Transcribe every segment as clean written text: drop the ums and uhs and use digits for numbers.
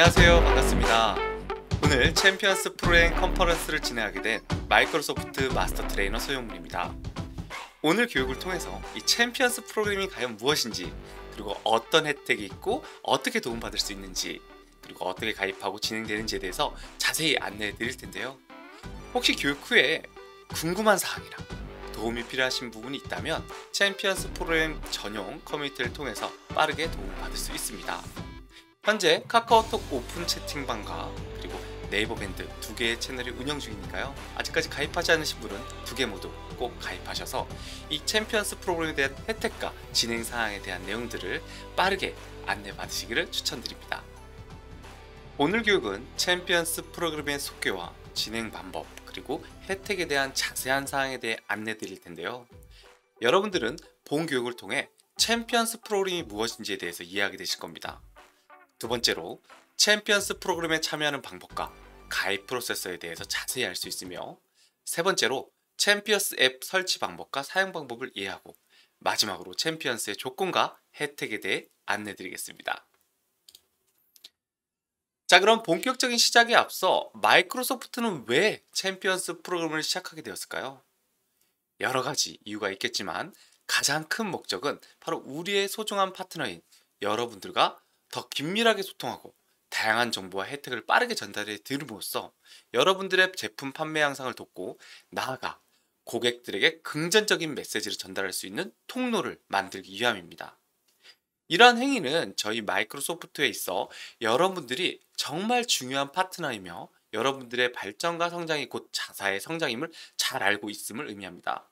안녕하세요. 반갑습니다. 오늘 챔피언스 프로그램 컨퍼런스를 진행하게 된 마이크로소프트 마스터 트레이너 소영문입니다. 오늘 교육을 통해서 이 챔피언스 프로그램이 과연 무엇인지, 그리고 어떤 혜택이 있고 어떻게 도움받을 수 있는지, 그리고 어떻게 가입하고 진행되는지에 대해서 자세히 안내해 드릴 텐데요. 혹시 교육 후에 궁금한 사항이나 도움이 필요하신 부분이 있다면 챔피언스 프로그램 전용 커뮤니티를 통해서 빠르게 도움을 받을 수 있습니다. 현재 카카오톡 오픈 채팅방과 그리고 네이버 밴드 두 개의 채널이 운영 중이니까요. 아직까지 가입하지 않으신 분은 두 개 모두 꼭 가입하셔서 이 챔피언스 프로그램에 대한 혜택과 진행 사항에 대한 내용들을 빠르게 안내받으시기를 추천드립니다. 오늘 교육은 챔피언스 프로그램의 속개와 진행 방법, 그리고 혜택에 대한 자세한 사항에 대해 안내 드릴 텐데요. 여러분들은 본 교육을 통해 챔피언스 프로그램이 무엇인지에 대해서 이해하게 되실 겁니다. 두 번째로 챔피언스 프로그램에 참여하는 방법과 가입 프로세서에 대해서 자세히 알 수 있으며, 세 번째로 챔피언스 앱 설치 방법과 사용 방법을 이해하고, 마지막으로 챔피언스의 조건과 혜택에 대해 안내 드리겠습니다. 자, 그럼 본격적인 시작에 앞서 마이크로소프트는 왜 챔피언스 프로그램을 시작하게 되었을까요? 여러 가지 이유가 있겠지만 가장 큰 목적은 바로 우리의 소중한 파트너인 여러분들과 더 긴밀하게 소통하고 다양한 정보와 혜택을 빠르게 전달해 드림으로써 여러분들의 제품 판매 향상을 돕고, 나아가 고객들에게 긍정적인 메시지를 전달할 수 있는 통로를 만들기 위함입니다. 이러한 행위는 저희 마이크로소프트에 있어 여러분들이 정말 중요한 파트너이며 여러분들의 발전과 성장이 곧 자사의 성장임을 잘 알고 있음을 의미합니다.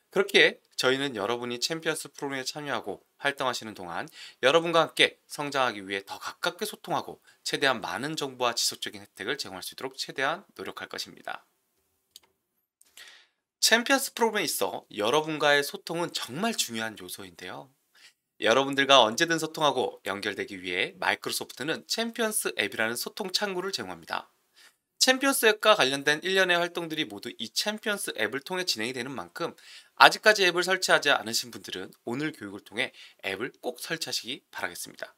그렇게 저희는 여러분이 챔피언스 프로그램에 참여하고 활동하시는 동안 여러분과 함께 성장하기 위해 더 가깝게 소통하고 최대한 많은 정보와 지속적인 혜택을 제공할 수 있도록 최대한 노력할 것입니다. 챔피언스 프로그램에 있어 여러분과의 소통은 정말 중요한 요소인데요. 여러분들과 언제든 소통하고 연결되기 위해 마이크로소프트는 챔피언스 앱이라는 소통 창구를 제공합니다. 챔피언스 앱과 관련된 일련의 활동들이 모두 이 챔피언스 앱을 통해 진행이 되는 만큼, 아직까지 앱을 설치하지 않으신 분들은 오늘 교육을 통해 앱을 꼭 설치하시기 바라겠습니다.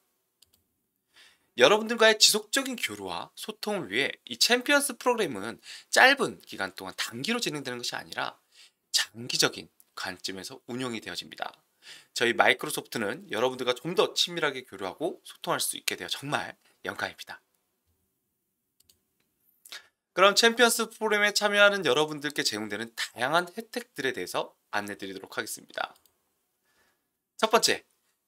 여러분들과의 지속적인 교류와 소통을 위해 이 챔피언스 프로그램은 짧은 기간 동안 단기로 진행되는 것이 아니라 장기적인 관점에서 운영이 되어집니다. 저희 마이크로소프트는 여러분들과 좀 더 친밀하게 교류하고 소통할 수 있게 되어 정말 영광입니다. 그럼 챔피언스 프로그램에 참여하는 여러분들께 제공되는 다양한 혜택들에 대해서 안내 드리도록 하겠습니다. 첫 번째,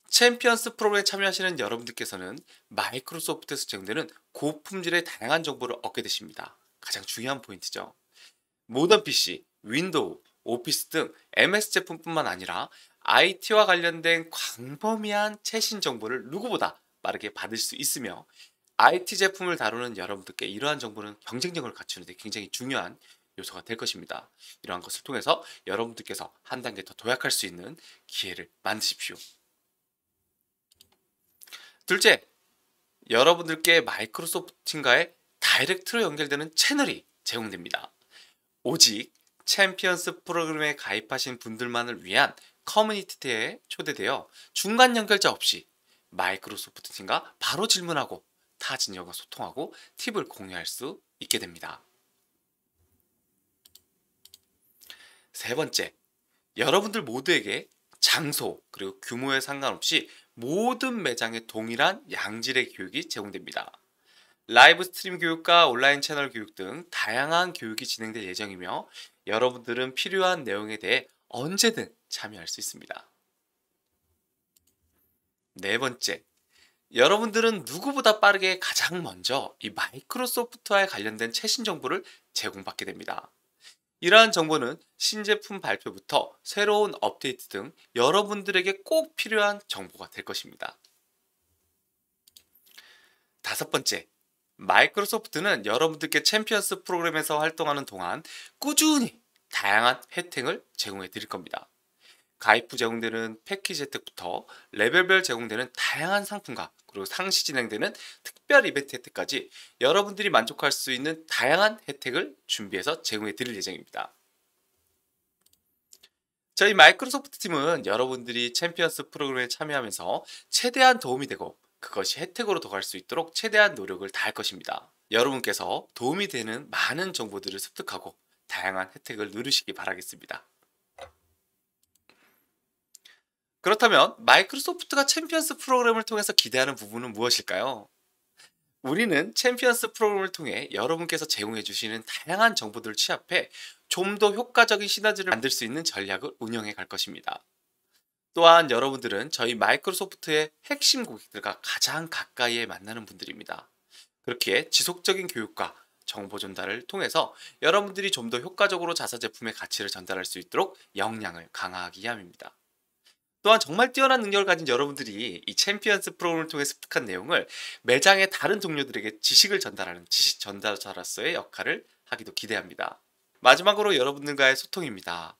챔피언스 프로그램에 참여하시는 여러분들께서는 마이크로소프트에서 제공되는 고품질의 다양한 정보를 얻게 되십니다. 가장 중요한 포인트죠. 모던 PC, 윈도우, 오피스 등 MS 제품뿐만 아니라 IT와 관련된 광범위한 최신 정보를 누구보다 빠르게 받을 수 있으며, IT 제품을 다루는 여러분들께 이러한 정보는 경쟁력을 갖추는 데 굉장히 중요한 요소가 될 것입니다. 이러한 것을 통해서 여러분들께서 한 단계 더 도약할 수 있는 기회를 만드십시오. 둘째, 여러분들께 마이크로소프트 팀과의 다이렉트로 연결되는 채널이 제공됩니다. 오직 챔피언스 프로그램에 가입하신 분들만을 위한 커뮤니티에 초대되어 중간 연결자 없이 마이크로소프트 팀과 바로 질문하고 타 진영과 소통하고 팁을 공유할 수 있게 됩니다. 세 번째, 여러분들 모두에게 장소 그리고 규모에 상관없이 모든 매장에 동일한 양질의 교육이 제공됩니다. 라이브 스트림 교육과 온라인 채널 교육 등 다양한 교육이 진행될 예정이며, 여러분들은 필요한 내용에 대해 언제든 참여할 수 있습니다. 네 번째, 여러분들은 누구보다 빠르게 가장 먼저 이 마이크로소프트와에 관련된 최신 정보를 제공받게 됩니다. 이러한 정보는 신제품 발표부터 새로운 업데이트 등 여러분들에게 꼭 필요한 정보가 될 것입니다. 다섯 번째, 마이크로소프트는 여러분들께 챔피언스 프로그램에서 활동하는 동안 꾸준히 다양한 혜택을 제공해 드릴 겁니다. 가입 후 제공되는 패키지 혜택부터 레벨별 제공되는 다양한 상품과, 그리고 상시 진행되는 특별 이벤트 혜택까지 여러분들이 만족할 수 있는 다양한 혜택을 준비해서 제공해 드릴 예정입니다. 저희 마이크로소프트 팀은 여러분들이 챔피언스 프로그램에 참여하면서 최대한 도움이 되고 그것이 혜택으로 더 갈 수 있도록 최대한 노력을 다할 것입니다. 여러분께서 도움이 되는 많은 정보들을 습득하고 다양한 혜택을 누리시기 바라겠습니다. 그렇다면 마이크로소프트가 챔피언스 프로그램을 통해서 기대하는 부분은 무엇일까요? 우리는 챔피언스 프로그램을 통해 여러분께서 제공해 주시는 다양한 정보들을 취합해 좀 더 효과적인 시너지를 만들 수 있는 전략을 운영해 갈 것입니다. 또한 여러분들은 저희 마이크로소프트의 핵심 고객들과 가장 가까이에 만나는 분들입니다. 그렇기에 지속적인 교육과 정보 전달을 통해서 여러분들이 좀 더 효과적으로 자사 제품의 가치를 전달할 수 있도록 역량을 강화하기 위함입니다. 또한 정말 뛰어난 능력을 가진 여러분들이 이 챔피언스 프로그램을 통해 습득한 내용을 매장의 다른 동료들에게 지식을 전달하는 지식 전달자로서의 역할을 하기도 기대합니다. 마지막으로 여러분들과의 소통입니다.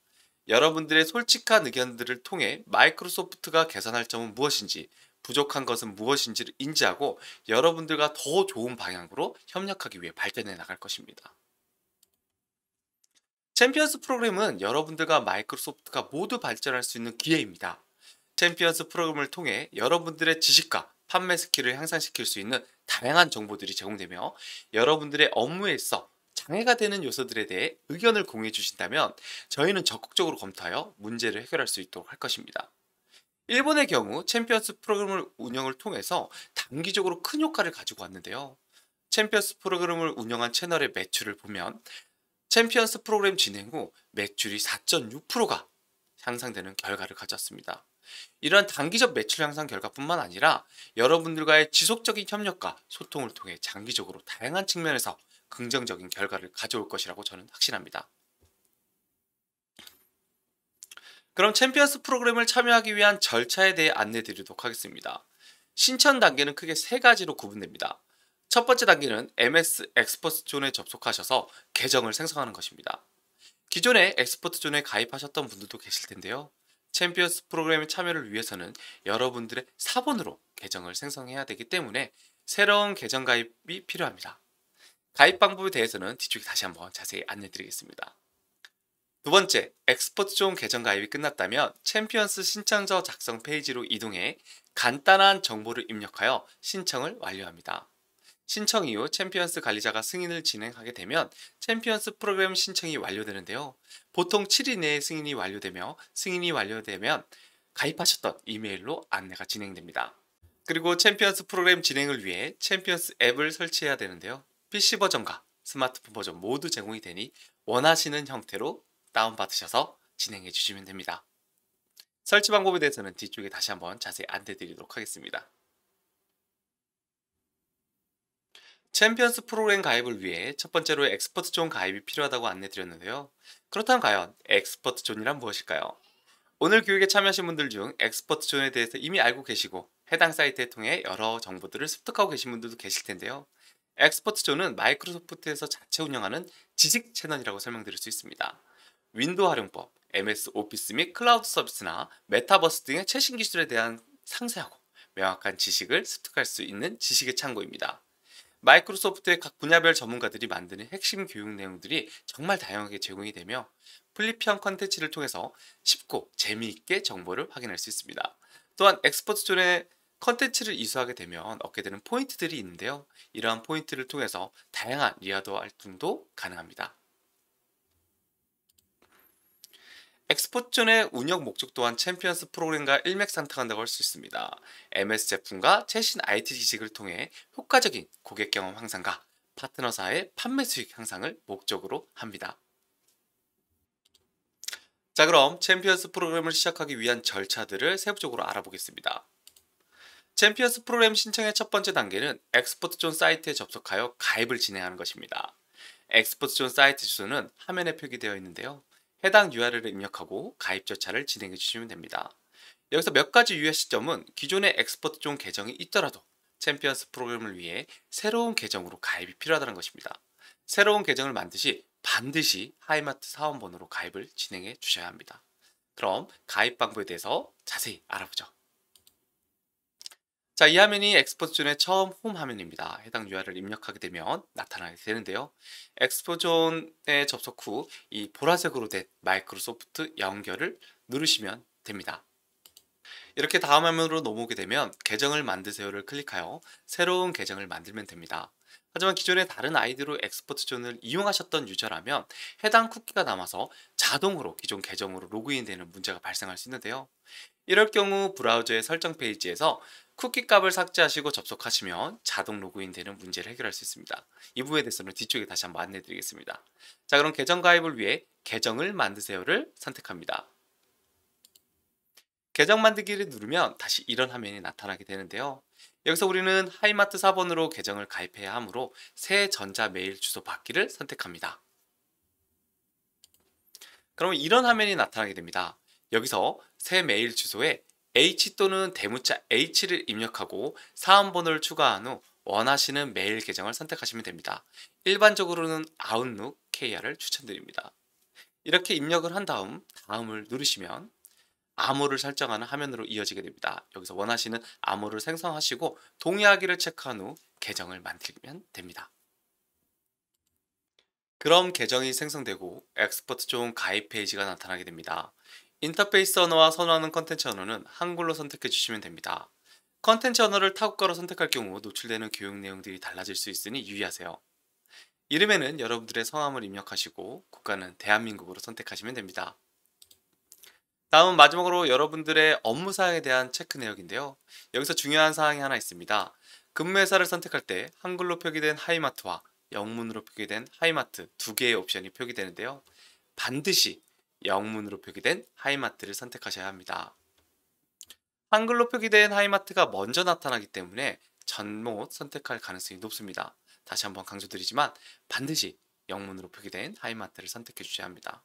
여러분들의 솔직한 의견들을 통해 마이크로소프트가 개선할 점은 무엇인지, 부족한 것은 무엇인지를 인지하고 여러분들과 더 좋은 방향으로 협력하기 위해 발전해 나갈 것입니다. 챔피언스 프로그램은 여러분들과 마이크로소프트가 모두 발전할 수 있는 기회입니다. 챔피언스 프로그램을 통해 여러분들의 지식과 판매 스킬을 향상시킬 수 있는 다양한 정보들이 제공되며 여러분들의 업무에 있어 장애가 되는 요소들에 대해 의견을 공유해 주신다면 저희는 적극적으로 검토하여 문제를 해결할 수 있도록 할 것입니다. 일본의 경우 챔피언스 프로그램을 운영을 통해서 단기적으로 큰 효과를 가지고 왔는데요. 챔피언스 프로그램을 운영한 채널의 매출을 보면 챔피언스 프로그램 진행 후 매출이 4.6%가 향상되는 결과를 가졌습니다. 이러한 단기적 매출 향상 결과뿐만 아니라 여러분들과의 지속적인 협력과 소통을 통해 장기적으로 다양한 측면에서 긍정적인 결과를 가져올 것이라고 저는 확신합니다. 그럼 챔피언스 프로그램을 참여하기 위한 절차에 대해 안내 드리도록 하겠습니다. 신청 단계는 크게 세 가지로 구분됩니다. 첫 번째 단계는 MS 엑스퍼트 존에 접속하셔서 계정을 생성하는 것입니다. 기존에 엑스퍼트 존에 가입하셨던 분들도 계실 텐데요. 챔피언스 프로그램에 참여를 위해서는 여러분들의 사본으로 계정을 생성해야 되기 때문에 새로운 계정 가입이 필요합니다. 가입 방법에 대해서는 뒤쪽에 다시 한번 자세히 안내 드리겠습니다. 두 번째, 엑스퍼트 존 계정 가입이 끝났다면 챔피언스 신청서 작성 페이지로 이동해 간단한 정보를 입력하여 신청을 완료합니다. 신청 이후 챔피언스 관리자가 승인을 진행하게 되면 챔피언스 프로그램 신청이 완료되는데요. 보통 7일 내에 승인이 완료되면 가입하셨던 이메일로 안내가 진행됩니다. 그리고 챔피언스 프로그램 진행을 위해 챔피언스 앱을 설치해야 되는데요. PC 버전과 스마트폰 버전 모두 제공이 되니 원하시는 형태로 다운받으셔서 진행해 주시면 됩니다. 설치 방법에 대해서는 뒤쪽에 다시 한번 자세히 안내 드리도록 하겠습니다. 챔피언스 프로그램 가입을 위해 첫 번째로 엑스퍼트 존 가입이 필요하다고 안내 드렸는데요. 그렇다면 과연 엑스퍼트 존이란 무엇일까요? 오늘 교육에 참여하신 분들 중 엑스퍼트 존에 대해서 이미 알고 계시고 해당 사이트에 통해 여러 정보들을 습득하고 계신 분들도 계실 텐데요. 엑스퍼트 존은 마이크로소프트에서 자체 운영하는 지식 채널이라고 설명드릴 수 있습니다. 윈도우 활용법, MS 오피스 및 클라우드 서비스나 메타버스 등의 최신 기술에 대한 상세하고 명확한 지식을 습득할 수 있는 지식의 창고입니다. 마이크로소프트의 각 분야별 전문가들이 만드는 핵심 교육 내용들이 정말 다양하게 제공이 되며 플리피언 컨텐츠를 통해서 쉽고 재미있게 정보를 확인할 수 있습니다. 또한 엑스퍼트 존의 컨텐츠를 이수하게 되면 얻게 되는 포인트들이 있는데요. 이러한 포인트를 통해서 다양한 리와드 활동도 가능합니다. 엑스퍼트 존의 운영 목적 또한 챔피언스 프로그램과 일맥상통한다고 할 수 있습니다. MS 제품과 최신 IT 지식을 통해 효과적인 고객 경험 향상과 파트너사의 판매 수익 향상을 목적으로 합니다. 자, 그럼 챔피언스 프로그램을 시작하기 위한 절차들을 세부적으로 알아보겠습니다. 챔피언스 프로그램 신청의 첫 번째 단계는 엑스퍼트 존 사이트에 접속하여 가입을 진행하는 것입니다. 엑스퍼트 존 사이트 주소는 화면에 표기되어 있는데요. 해당 URL을 입력하고 가입 절차를 진행해 주시면 됩니다. 여기서 몇 가지 유의하실 점은 기존의 엑스퍼트 존 계정이 있더라도 챔피언스 프로그램을 위해 새로운 계정으로 가입이 필요하다는 것입니다. 새로운 계정을 만드시 반드시 하이마트 사원번호로 가입을 진행해 주셔야 합니다. 그럼 가입 방법에 대해서 자세히 알아보죠. 자, 이 화면이 엑스퍼트 존의 처음 홈 화면입니다. 해당 URL을 입력하게 되면 나타나게 되는데요. 엑스퍼트 존에 접속 후 이 보라색으로 된 마이크로소프트 연결을 누르시면 됩니다. 이렇게 다음 화면으로 넘어오게 되면 계정을 만드세요를 클릭하여 새로운 계정을 만들면 됩니다. 하지만 기존에 다른 아이디로 엑스포트 존을 이용하셨던 유저라면 해당 쿠키가 남아서 자동으로 기존 계정으로 로그인되는 문제가 발생할 수 있는데요. 이럴 경우 브라우저의 설정 페이지에서 쿠키 값을 삭제하시고 접속하시면 자동 로그인되는 문제를 해결할 수 있습니다. 이 부분에 대해서는 뒤쪽에 다시 한번 안내 드리겠습니다. 자, 그럼 계정 가입을 위해 계정을 만드세요를 선택합니다. 계정 만들기를 누르면 다시 이런 화면이 나타나게 되는데요. 여기서 우리는 하이마트 4번으로 계정을 가입해야 하므로 새 전자 메일 주소 받기를 선택합니다. 그러면 이런 화면이 나타나게 됩니다. 여기서 새 메일 주소에 H 또는 대문자 H를 입력하고 사원번호를 추가한 후 원하시는 메일 계정을 선택하시면 됩니다. 일반적으로는 아웃룩 KR을 추천드립니다. 이렇게 입력을 한 다음을 누르시면 암호를 설정하는 화면으로 이어지게 됩니다. 여기서 원하시는 암호를 생성하시고 동의하기를 체크한 후 계정을 만들면 됩니다. 그럼 계정이 생성되고 엑스포트 존 가입 페이지가 나타나게 됩니다. 인터페이스 언어와 선호하는 컨텐츠 언어는 한글로 선택해 주시면 됩니다. 컨텐츠 언어를 타국어로 선택할 경우 노출되는 교육 내용들이 달라질 수 있으니 유의하세요. 이름에는 여러분들의 성함을 입력하시고 국가는 대한민국으로 선택하시면 됩니다. 다음은 마지막으로 여러분들의 업무 사항에 대한 체크 내역인데요. 여기서 중요한 사항이 하나 있습니다. 근무회사를 선택할 때 한글로 표기된 하이마트와 영문으로 표기된 하이마트 두 개의 옵션이 표기되는데요. 반드시 영문으로 표기된 하이마트를 선택하셔야 합니다. 한글로 표기된 하이마트가 먼저 나타나기 때문에 전못 선택할 가능성이 높습니다. 다시 한번 강조드리지만 반드시 영문으로 표기된 하이마트를 선택해 주셔야 합니다.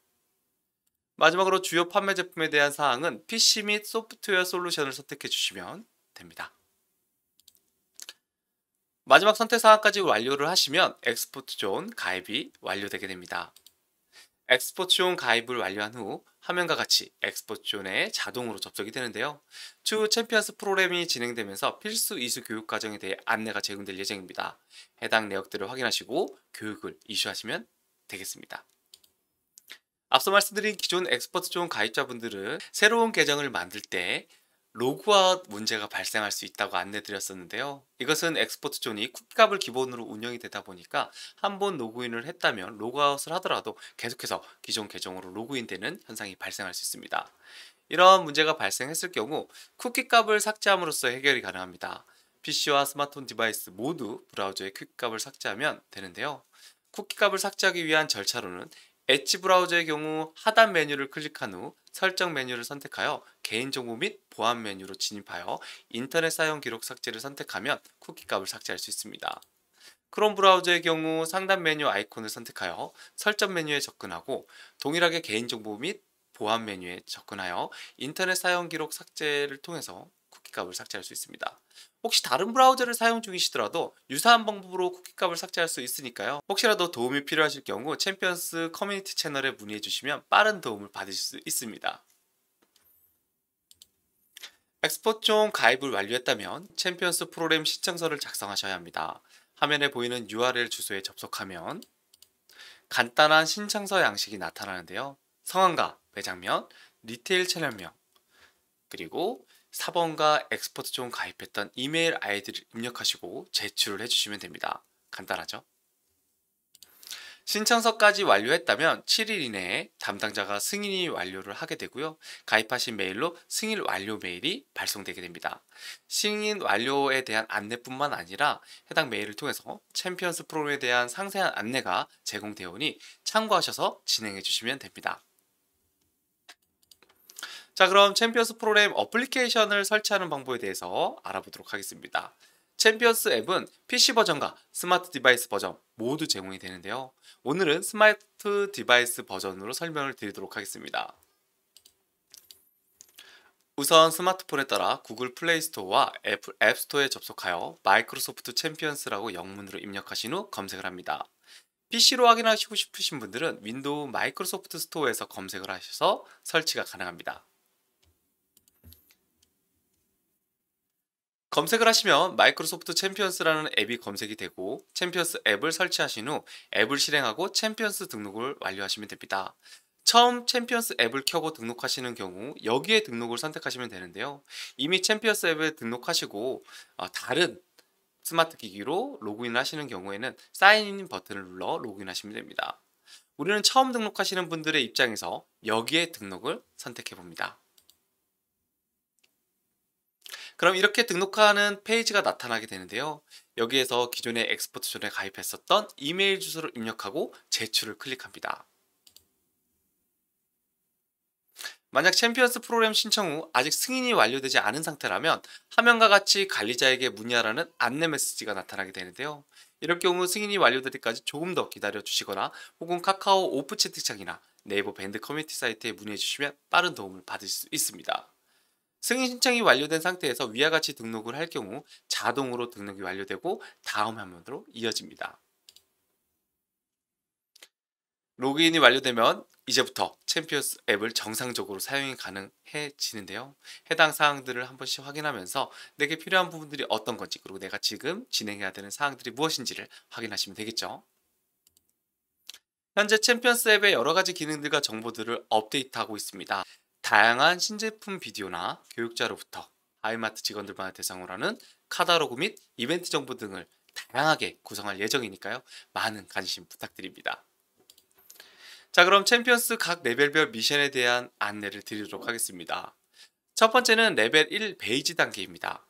마지막으로 주요 판매 제품에 대한 사항은 PC 및 소프트웨어 솔루션을 선택해 주시면 됩니다. 마지막 선택 사항까지 완료를 하시면 엑스포트 존 가입이 완료되게 됩니다. 엑스포트 존 가입을 완료한 후 화면과 같이 엑스포트 존에 자동으로 접속이 되는데요. 추후 챔피언스 프로그램이 진행되면서 필수 이수 교육 과정에 대해 안내가 제공될 예정입니다. 해당 내역들을 확인하시고 교육을 이수하시면 되겠습니다. 앞서 말씀드린 기존 엑스포트 존 가입자분들은 새로운 계정을 만들 때 로그아웃 문제가 발생할 수 있다고 안내드렸었는데요. 이것은 엑스포트 존이 쿠키값을 기본으로 운영이 되다 보니까 한번 로그인을 했다면 로그아웃을 하더라도 계속해서 기존 계정으로 로그인되는 현상이 발생할 수 있습니다. 이런 문제가 발생했을 경우 쿠키값을 삭제함으로써 해결이 가능합니다. PC와 스마트폰 디바이스 모두 브라우저의 쿠키값을 삭제하면 되는데요. 쿠키값을 삭제하기 위한 절차로는 엣지 브라우저의 경우 하단 메뉴를 클릭한 후 설정 메뉴를 선택하여 개인정보 및 보안 메뉴로 진입하여 인터넷 사용 기록 삭제를 선택하면 쿠키값을 삭제할 수 있습니다. 크롬 브라우저의 경우 상단 메뉴 아이콘을 선택하여 설정 메뉴에 접근하고 동일하게 개인정보 및 보안 메뉴에 접근하여 인터넷 사용 기록 삭제를 통해서 쿠키값을 삭제할 수 있습니다. 혹시 다른 브라우저를 사용 중이시더라도 유사한 방법으로 쿠키값을 삭제할 수 있으니까요. 혹시라도 도움이 필요하실 경우 챔피언스 커뮤니티 채널에 문의해 주시면 빠른 도움을 받으실 수 있습니다. 엑스포트 존 가입을 완료했다면 챔피언스 프로그램 신청서를 작성하셔야 합니다. 화면에 보이는 URL 주소에 접속하면 간단한 신청서 양식이 나타나는데요. 성함과 매장면, 리테일 채널명, 그리고 4번과 엑스포트 존 가입했던 이메일 아이디를 입력하시고 제출을 해주시면 됩니다. 간단하죠? 신청서까지 완료했다면 7일 이내에 담당자가 승인이 완료를 하게 되고요. 가입하신 메일로 승인 완료 메일이 발송되게 됩니다. 승인 완료에 대한 안내뿐만 아니라 해당 메일을 통해서 챔피언스 프로그램에 대한 상세한 안내가 제공되어 오니 참고하셔서 진행해 주시면 됩니다. 자, 그럼 챔피언스 프로그램 어플리케이션을 설치하는 방법에 대해서 알아보도록 하겠습니다. 챔피언스 앱은 PC 버전과 스마트 디바이스 버전 모두 제공이 되는데요. 오늘은 스마트 디바이스 버전으로 설명을 드리도록 하겠습니다. 우선 스마트폰에 따라 구글 플레이 스토어와 애플 앱 스토어에 접속하여 마이크로소프트 챔피언스라고 영문으로 입력하신 후 검색을 합니다. PC로 확인하시고 싶으신 분들은 윈도우 마이크로소프트 스토어에서 검색을 하셔서 설치가 가능합니다. 검색을 하시면 마이크로소프트 챔피언스라는 앱이 검색이 되고 챔피언스 앱을 설치하신 후 앱을 실행하고 챔피언스 등록을 완료하시면 됩니다. 처음 챔피언스 앱을 켜고 등록하시는 경우 여기에 등록을 선택하시면 되는데요. 이미 챔피언스 앱에 등록하시고 다른 스마트 기기로 로그인을 하시는 경우에는 사인인 버튼을 눌러 로그인하시면 됩니다. 우리는 처음 등록하시는 분들의 입장에서 여기에 등록을 선택해 봅니다. 그럼 이렇게 등록하는 페이지가 나타나게 되는데요. 여기에서 기존에 엑스포트존에 가입했었던 이메일 주소를 입력하고 제출을 클릭합니다. 만약 챔피언스 프로그램 신청 후 아직 승인이 완료되지 않은 상태라면 화면과 같이 관리자에게 문의하라는 안내 메시지가 나타나게 되는데요. 이럴 경우 승인이 완료될 때까지 조금 더 기다려 주시거나 혹은 카카오 오프 채팅창이나 네이버 밴드 커뮤니티 사이트에 문의해 주시면 빠른 도움을 받을 수 있습니다. 승인 신청이 완료된 상태에서 위와 같이 등록을 할 경우 자동으로 등록이 완료되고 다음 화면으로 이어집니다. 로그인이 완료되면 이제부터 챔피언스 앱을 정상적으로 사용이 가능해지는데요. 해당 사항들을 한 번씩 확인하면서 내게 필요한 부분들이 어떤 건지, 그리고 내가 지금 진행해야 되는 사항들이 무엇인지를 확인하시면 되겠죠. 현재 챔피언스 앱의 여러 가지 기능들과 정보들을 업데이트하고 있습니다. 다양한 신제품 비디오나 교육자로부터 하이마트 직원들만을 대상으로 하는 카탈로그 및 이벤트 정보 등을 다양하게 구성할 예정이니까요. 많은 관심 부탁드립니다. 자, 그럼 챔피언스 각 레벨별 미션에 대한 안내를 드리도록 하겠습니다. 첫 번째는 레벨 1 베이지 단계입니다.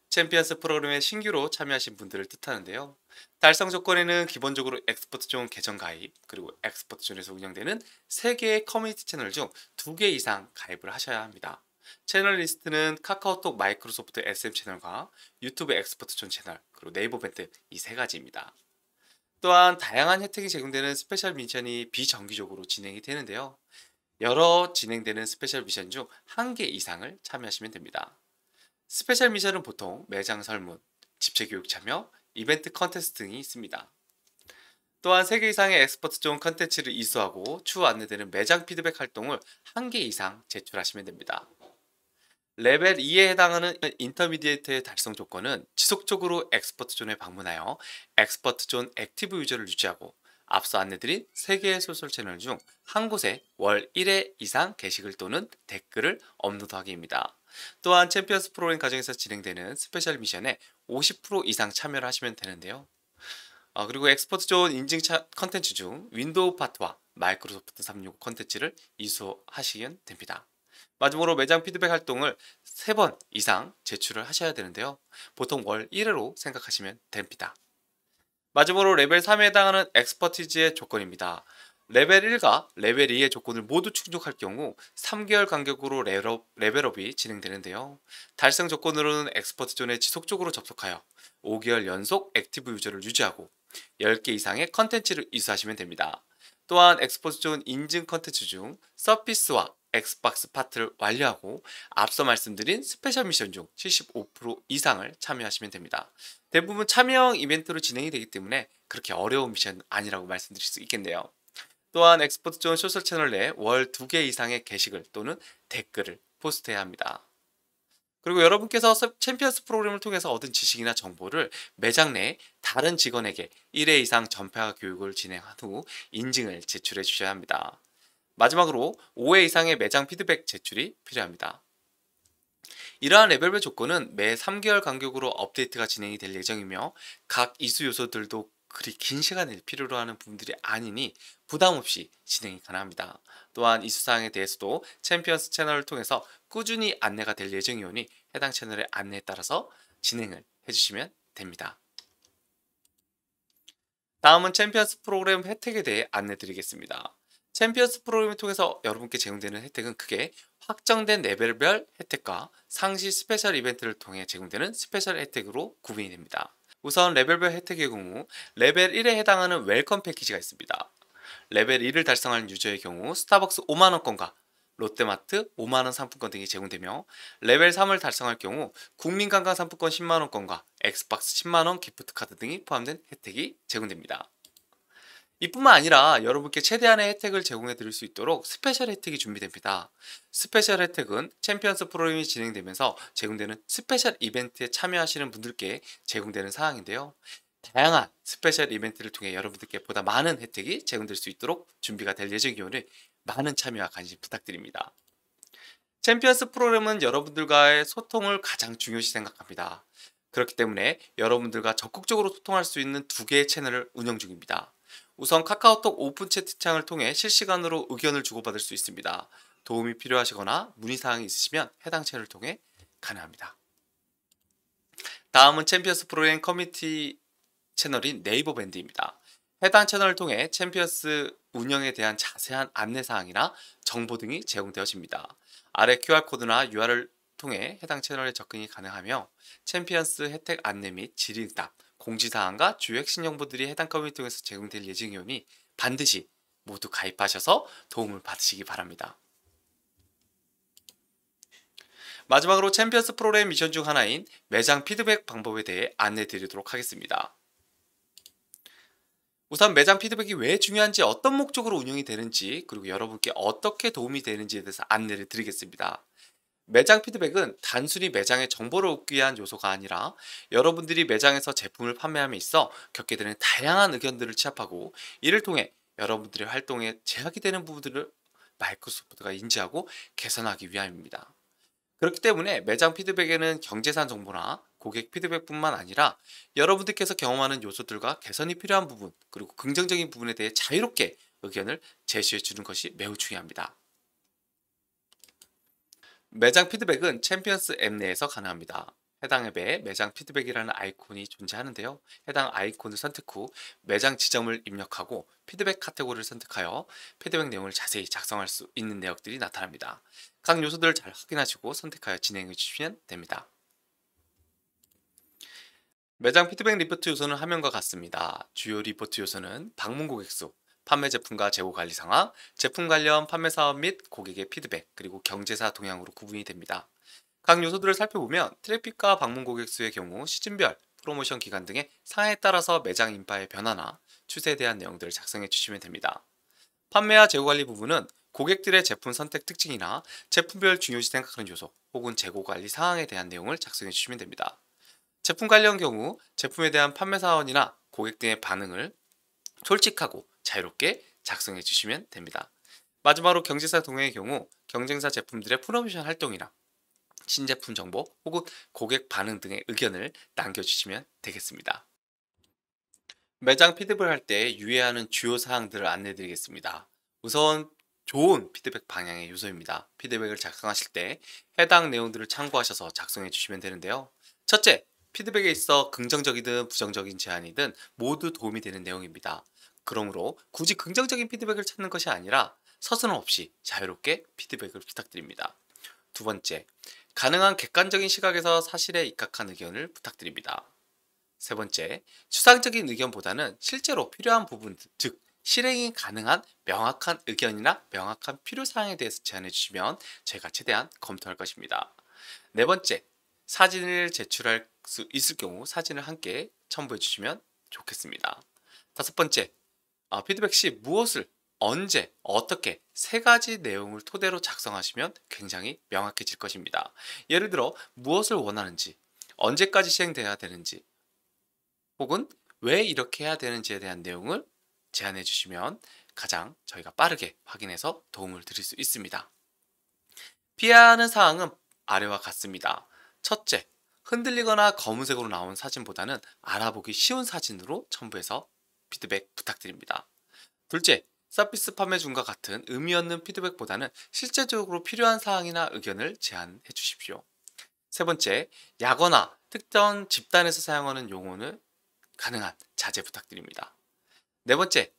챔피언스 프로그램에 신규로 참여하신 분들을 뜻하는데요. 달성 조건에는 기본적으로 엑스퍼트존 계정 가입, 그리고 엑스퍼트존에서 운영되는 3개의 커뮤니티 채널 중 2개 이상 가입을 하셔야 합니다. 채널 리스트는 카카오톡 마이크로소프트 SM 채널과 유튜브 엑스퍼트존 채널, 그리고 네이버 밴드 이 3가지입니다. 또한 다양한 혜택이 제공되는 스페셜 미션이 비정기적으로 진행이 되는데요. 여러 진행되는 스페셜 미션 중 1개 이상을 참여하시면 됩니다. 스페셜 미션은 보통 매장 설문, 집체교육 참여, 이벤트 컨테스트 등이 있습니다. 또한 3개 이상의 엑스퍼트존 컨텐츠를 이수하고 추후 안내되는 매장 피드백 활동을 1개 이상 제출하시면 됩니다. 레벨 2에 해당하는 인터미디에이트의 달성 조건은 지속적으로 엑스퍼트존에 방문하여 엑스퍼트존 액티브 유저를 유지하고 앞서 안내드린 3개의 소셜 채널 중 한 곳에 월 1회 이상 게시글 또는 댓글을 업로드하기입니다. 또한 챔피언스 프로그램 과정에서 진행되는 스페셜 미션에 50% 이상 참여를 하시면 되는데요. 그리고 엑스퍼트존 인증 컨텐츠 중 윈도우 파트와 마이크로소프트 365 컨텐츠를 이수하시면 됩니다. 마지막으로 매장 피드백 활동을 3번 이상 제출을 하셔야 되는데요. 보통 월 1회로 생각하시면 됩니다. 마지막으로 레벨 3에 해당하는 엑스퍼티즈의 조건입니다. 레벨 1과 레벨 2의 조건을 모두 충족할 경우 3개월 간격으로 레벨업이 진행되는데요. 달성 조건으로는 엑스퍼트존에 지속적으로 접속하여 5개월 연속 액티브 유저를 유지하고 10개 이상의 컨텐츠를 이수하시면 됩니다. 또한 엑스퍼트존 인증 컨텐츠 중 서피스와 엑스박스 파트를 완료하고 앞서 말씀드린 스페셜 미션 중 75% 이상을 참여하시면 됩니다. 대부분 참여형 이벤트로 진행이 되기 때문에 그렇게 어려운 미션은 아니라고 말씀드릴 수 있겠네요. 또한 엑스퍼트존 소셜 채널 내에 월 2개 이상의 게시글 또는 댓글을 포스트해야 합니다. 그리고 여러분께서 챔피언스 프로그램을 통해서 얻은 지식이나 정보를 매장 내 다른 직원에게 1회 이상 전파 교육을 진행한 후 인증을 제출해 주셔야 합니다. 마지막으로 5회 이상의 매장 피드백 제출이 필요합니다. 이러한 레벨별 조건은 매 3개월 간격으로 업데이트가 진행이 될 예정이며 각 이수 요소들도 그리 긴 시간을 필요로 하는 부분들이 아니니 부담 없이 진행이 가능합니다. 또한 이수사항에 대해서도 챔피언스 채널을 통해서 꾸준히 안내가 될 예정이오니 해당 채널의 안내에 따라서 진행을 해주시면 됩니다. 다음은 챔피언스 프로그램 혜택에 대해 안내 드리겠습니다. 챔피언스 프로그램을 통해서 여러분께 제공되는 혜택은 크게 확정된 레벨별 혜택과 상시 스페셜 이벤트를 통해 제공되는 스페셜 혜택으로 구분이 됩니다. 우선 레벨별 혜택의 경우 레벨 1에 해당하는 웰컴 패키지가 있습니다. 레벨 2를 달성한 유저의 경우 스타벅스 5만원권과 롯데마트 5만원 상품권 등이 제공되며 레벨 3을 달성할 경우 국민관광 상품권 10만원권과 엑스박스 10만원 기프트카드 등이 포함된 혜택이 제공됩니다. 이뿐만 아니라 여러분께 최대한의 혜택을 제공해 드릴 수 있도록 스페셜 혜택이 준비됩니다. 스페셜 혜택은 챔피언스 프로그램이 진행되면서 제공되는 스페셜 이벤트에 참여하시는 분들께 제공되는 사항인데요. 다양한 스페셜 이벤트를 통해 여러분들께 보다 많은 혜택이 제공될 수 있도록 준비가 될 예정이오니 많은 참여와 관심 부탁드립니다. 챔피언스 프로그램은 여러분들과의 소통을 가장 중요시 생각합니다. 그렇기 때문에 여러분들과 적극적으로 소통할 수 있는 두 개의 채널을 운영 중입니다. 우선 카카오톡 오픈 채팅창을 통해 실시간으로 의견을 주고받을 수 있습니다. 도움이 필요하시거나 문의사항이 있으시면 해당 채널을 통해 가능합니다. 다음은 챔피언스 프로그램 커뮤니티 채널인 네이버 밴드입니다. 해당 채널을 통해 챔피언스 운영에 대한 자세한 안내사항이나 정보 등이 제공되어집니다. 아래 QR코드나 URL을 통해 해당 채널에 접근이 가능하며 챔피언스 혜택 안내 및 질의응답, 공지사항과 주요 핵심 정보들이 해당 커뮤니티 통해서 제공될 예정이오니 반드시 모두 가입하셔서 도움을 받으시기 바랍니다. 마지막으로 챔피언스 프로그램 미션 중 하나인 매장 피드백 방법에 대해 안내 드리도록 하겠습니다. 우선 매장 피드백이 왜 중요한지, 어떤 목적으로 운영이 되는지, 그리고 여러분께 어떻게 도움이 되는지에 대해서 안내를 드리겠습니다. 매장 피드백은 단순히 매장의 정보를 얻기 위한 요소가 아니라 여러분들이 매장에서 제품을 판매함에 있어 겪게 되는 다양한 의견들을 취합하고, 이를 통해 여러분들의 활동에 제약이 되는 부분들을 마이크로소프트가 인지하고 개선하기 위함입니다. 그렇기 때문에 매장 피드백에는 경제산 정보나 고객 피드백뿐만 아니라 여러분들께서 경험하는 요소들과 개선이 필요한 부분, 그리고 긍정적인 부분에 대해 자유롭게 의견을 제시해 주는 것이 매우 중요합니다. 매장 피드백은 챔피언스 앱 내에서 가능합니다. 해당 앱에 매장 피드백이라는 아이콘이 존재하는데요. 해당 아이콘을 선택 후 매장 지점을 입력하고 피드백 카테고리를 선택하여 피드백 내용을 자세히 작성할 수 있는 내역들이 나타납니다. 각 요소들을 잘 확인하시고 선택하여 진행해 주시면 됩니다. 매장 피드백 리포트 요소는 화면과 같습니다. 주요 리포트 요소는 방문 고객 수, 판매 제품과 재고 관리 상황, 제품 관련 판매 사업 및 고객의 피드백, 그리고 경제사 동향으로 구분이 됩니다. 각 요소들을 살펴보면 트래픽과 방문 고객 수의 경우 시즌별, 프로모션 기간 등의 상황에 따라서 매장 인파의 변화나 추세에 대한 내용들을 작성해 주시면 됩니다. 판매와 재고 관리 부분은 고객들의 제품 선택 특징이나 제품별 중요시 생각하는 요소 혹은 재고 관리 상황에 대한 내용을 작성해 주시면 됩니다. 제품 관련 경우 제품에 대한 판매 사원이나 고객 등의 반응을 솔직하고 자유롭게 작성해 주시면 됩니다. 마지막으로 경제사 동행의 경우 경쟁사 제품들의 프로모션 활동이나 신제품 정보 혹은 고객 반응 등의 의견을 남겨주시면 되겠습니다. 매장 피드백을 할 때 유의해야 하는 주요 사항들을 안내 드리겠습니다. 우선 좋은 피드백 방향의 요소입니다. 피드백을 작성하실 때 해당 내용들을 참고하셔서 작성해 주시면 되는데요. 첫째, 피드백에 있어 긍정적이든 부정적인 제안이든 모두 도움이 되는 내용입니다. 그러므로 굳이 긍정적인 피드백을 찾는 것이 아니라 서슴 없이 자유롭게 피드백을 부탁드립니다. 두 번째, 가능한 객관적인 시각에서 사실에 입각한 의견을 부탁드립니다. 세 번째, 추상적인 의견보다는 실제로 필요한 부분, 즉 실행이 가능한 명확한 의견이나 명확한 필요사항에 대해서 제안해 주시면 저희가 최대한 검토할 것입니다. 네 번째, 사진을 제출할 수 있을 경우 사진을 함께 첨부해 주시면 좋겠습니다. 다섯 번째, 피드백 시 무엇을 언제 어떻게 세 가지 내용을 토대로 작성하시면 굉장히 명확해질 것입니다. 예를 들어 무엇을 원하는지, 언제까지 시행돼야 되는지, 혹은 왜 이렇게 해야 되는지에 대한 내용을 제안해 주시면 가장 저희가 빠르게 확인해서 도움을 드릴 수 있습니다. 피해야 하는 사항은 아래와 같습니다. 첫째, 흔들리거나 검은색으로 나온 사진보다는 알아보기 쉬운 사진으로 첨부해서 피드백 부탁드립니다. 둘째, 서비스 판매 중과 같은 의미 없는 피드백보다는 실제적으로 필요한 사항이나 의견을 제안해 주십시오. 세 번째, 야거나 특정 집단에서 사용하는 용어는 가능한 자제 부탁드립니다. 네 번째,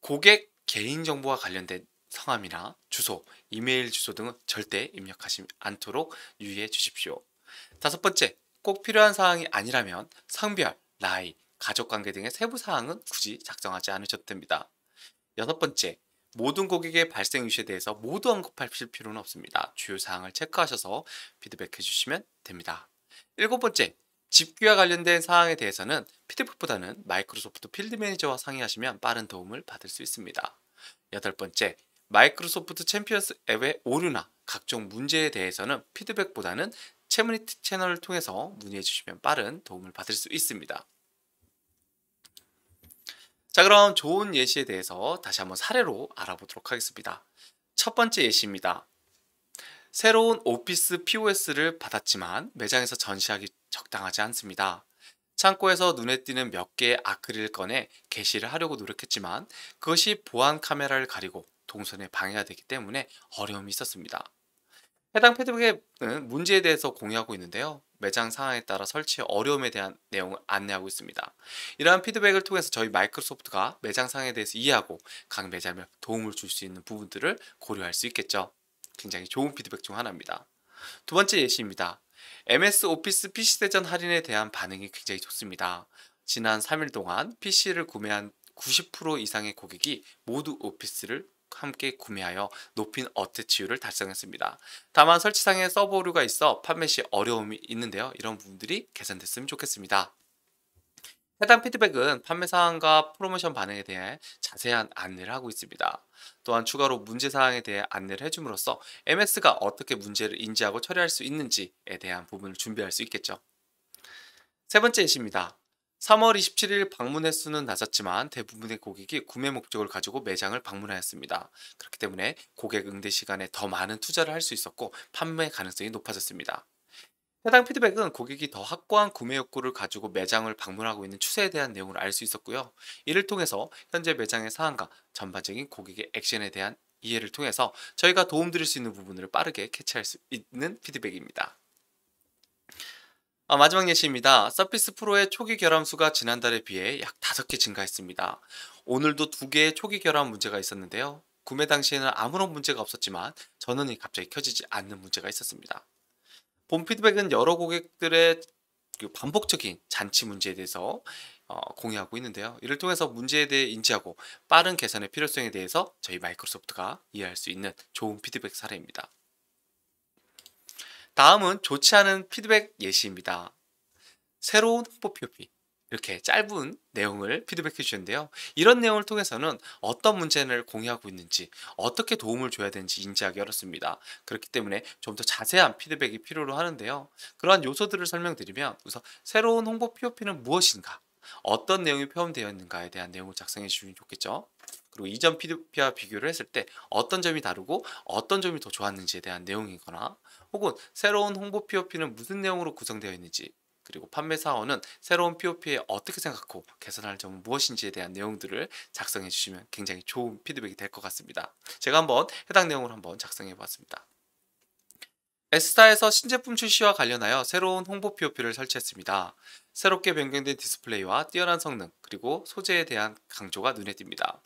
고객 개인정보와 관련된 성함이나 주소, 이메일 주소 등은 절대 입력하지 않도록 유의해 주십시오. 다섯 번째, 꼭 필요한 사항이 아니라면 성별, 나이, 가족관계 등의 세부 사항은 굳이 작성하지 않으셔도 됩니다. 여섯 번째, 모든 고객의 발생 이슈에 대해서 모두 언급하실 필요는 없습니다. 주요 사항을 체크하셔서 피드백해 주시면 됩니다. 일곱 번째, 집기와 관련된 사항에 대해서는 피드백보다는 마이크로소프트 필드 매니저와 상의하시면 빠른 도움을 받을 수 있습니다. 여덟 번째, 마이크로소프트 챔피언스 앱의 오류나 각종 문제에 대해서는 피드백보다는 커뮤니티 채널을 통해서 문의해 주시면 빠른 도움을 받을 수 있습니다. 자, 그럼 좋은 예시에 대해서 다시 한번 사례로 알아보도록 하겠습니다. 첫 번째 예시입니다. 새로운 오피스 POS를 받았지만 매장에서 전시하기 적당하지 않습니다. 창고에서 눈에 띄는 몇 개의 아크릴을 꺼내 게시를 하려고 노력했지만 그것이 보안 카메라를 가리고 동선에 방해가 되기 때문에 어려움이 있었습니다. 해당 피드백은 문제에 대해서 공유하고 있는데요. 매장 상황에 따라 설치 어려움에 대한 내용을 안내하고 있습니다. 이러한 피드백을 통해서 저희 마이크로소프트가 매장 상황에 대해서 이해하고 각 매장에 도움을 줄 수 있는 부분들을 고려할 수 있겠죠. 굉장히 좋은 피드백 중 하나입니다. 두 번째 예시입니다. MS 오피스 PC 대전 할인에 대한 반응이 굉장히 좋습니다. 지난 3일 동안 PC를 구매한 90% 이상의 고객이 모두 오피스를 함께 구매하여 높인 어태치율을 달성했습니다. 다만 설치상에 서버 오류가 있어 판매 시 어려움이 있는데요. 이런 부분들이 개선됐으면 좋겠습니다. 해당 피드백은 판매 상황과 프로모션 반응에 대해 자세한 안내를 하고 있습니다. 또한 추가로 문제 사항에 대해 안내를 해줌으로써 MS가 어떻게 문제를 인지하고 처리할 수 있는지에 대한 부분을 준비할 수 있겠죠. 세 번째 예시입니다. 3월 27일 방문 횟수는 낮았지만 대부분의 고객이 구매 목적을 가지고 매장을 방문하였습니다. 그렇기 때문에 고객 응대 시간에 더 많은 투자를 할 수 있었고 판매 가능성이 높아졌습니다. 해당 피드백은 고객이 더 확고한 구매 욕구를 가지고 매장을 방문하고 있는 추세에 대한 내용을 알 수 있었고요. 이를 통해서 현재 매장의 상황과 전반적인 고객의 액션에 대한 이해를 통해서 저희가 도움드릴 수 있는 부분을 빠르게 캐치할 수 있는 피드백입니다. 마지막 예시입니다. 서피스 프로의 초기 결함수가 지난달에 비해 약 5개 증가했습니다. 오늘도 2개의 초기 결함 문제가 있었는데요. 구매 당시에는 아무런 문제가 없었지만 전원이 갑자기 켜지지 않는 문제가 있었습니다. 본 피드백은 여러 고객들의 반복적인 잔치 문제에 대해서 공유하고 있는데요. 이를 통해서 문제에 대해 인지하고 빠른 개선의 필요성에 대해서 저희 마이크로소프트가 이해할 수 있는 좋은 피드백 사례입니다. 다음은 좋지 않은 피드백 예시입니다. 새로운 홍보 POP, 이렇게 짧은 내용을 피드백해 주셨는데요. 이런 내용을 통해서는 어떤 문제를 공유하고 있는지, 어떻게 도움을 줘야 되는지 인지하기 어렵습니다. 그렇기 때문에 좀 더 자세한 피드백이 필요로 하는데요. 그러한 요소들을 설명드리면 우선 새로운 홍보 POP는 무엇인가, 어떤 내용이 포함되어 있는가에 대한 내용을 작성해 주시면 좋겠죠. 그리고 이전 PDP와 비교를 했을 때 어떤 점이 다르고 어떤 점이 더 좋았는지에 대한 내용이거나, 혹은 새로운 홍보 POP는 무슨 내용으로 구성되어 있는지, 그리고 판매 사원은 새로운 POP에 어떻게 생각하고 개선할 점은 무엇인지에 대한 내용들을 작성해 주시면 굉장히 좋은 피드백이 될 것 같습니다. 제가 한번 해당 내용을 한번 작성해 보았습니다. S사에서 신제품 출시와 관련하여 새로운 홍보 POP를 설치했습니다. 새롭게 변경된 디스플레이와 뛰어난 성능, 그리고 소재에 대한 강조가 눈에 띕니다.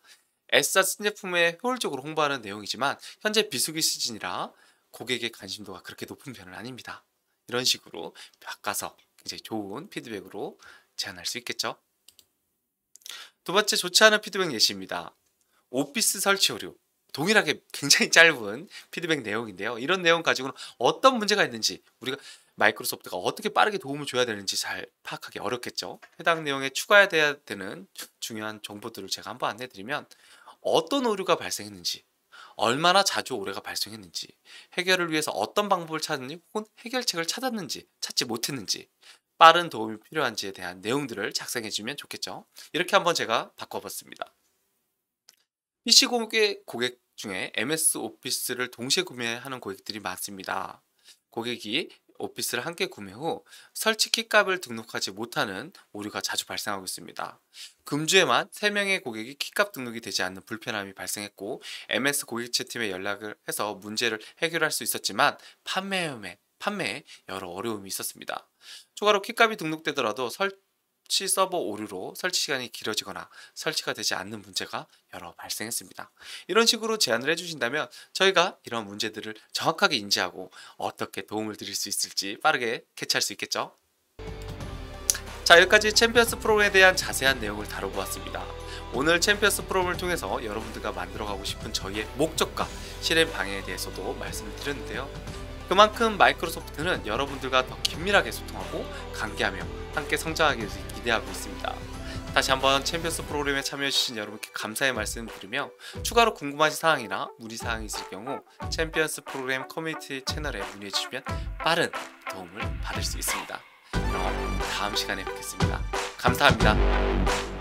S사 신제품에 효율적으로 홍보하는 내용이지만 현재 비수기 시즌이라 고객의 관심도가 그렇게 높은 편은 아닙니다. 이런 식으로 바꿔서 굉장히 좋은 피드백으로 제안할 수 있겠죠. 두 번째 좋지 않은 피드백 예시입니다. 오피스 설치 오류. 동일하게 굉장히 짧은 피드백 내용인데요. 이런 내용 가지고는 어떤 문제가 있는지, 우리가 마이크로소프트가 어떻게 빠르게 도움을 줘야 되는지 잘 파악하기 어렵겠죠. 해당 내용에 추가해야 되는 중요한 정보들을 제가 한번 안내드리면, 어떤 오류가 발생했는지, 얼마나 자주 오류가 발생했는지, 해결을 위해서 어떤 방법을 찾았는지, 혹은 해결책을 찾았는지 찾지 못했는지, 빠른 도움이 필요한지에 대한 내용들을 작성해주면 좋겠죠. 이렇게 한번 제가 바꿔봤습니다. PC 고객 중에 MS 오피스를 동시에 구매하는 고객들이 많습니다. 고객이 오피스를 함께 구매 후 설치 키값을 등록하지 못하는 오류가 자주 발생하고 있습니다. 금주에만 3명의 고객이 키값 등록이 되지 않는 불편함이 발생했고, MS 고객체팀에 연락을 해서 문제를 해결할 수 있었지만 판매에 여러 어려움이 있었습니다. 추가로 키값이 등록되더라도 설치 서버 오류로 설치 시간이 길어지거나 설치가 되지 않는 문제가 여러 발생했습니다. 이런 식으로 제안을 해주신다면 저희가 이런 문제들을 정확하게 인지하고 어떻게 도움을 드릴 수 있을지 빠르게 캐치할 수 있겠죠. 자, 여기까지 챔피언스 프로그램에 대한 자세한 내용을 다뤄보았습니다. 오늘 챔피언스 프로그램을 통해서 여러분들과 만들어가고 싶은 저희의 목적과 실행 방향에 대해서도 말씀을 드렸는데요. 그만큼 마이크로소프트는 여러분들과 더 긴밀하게 소통하고 관계하며 함께 성장하기 위해 기대하고 있습니다. 다시 한번 챔피언스 프로그램에 참여해주신 여러분께 감사의 말씀 드리며, 추가로 궁금하신 사항이나 문의사항이 있을 경우 챔피언스 프로그램 커뮤니티 채널에 문의해주시면 빠른 도움을 받을 수 있습니다. 그럼 다음 시간에 뵙겠습니다. 감사합니다.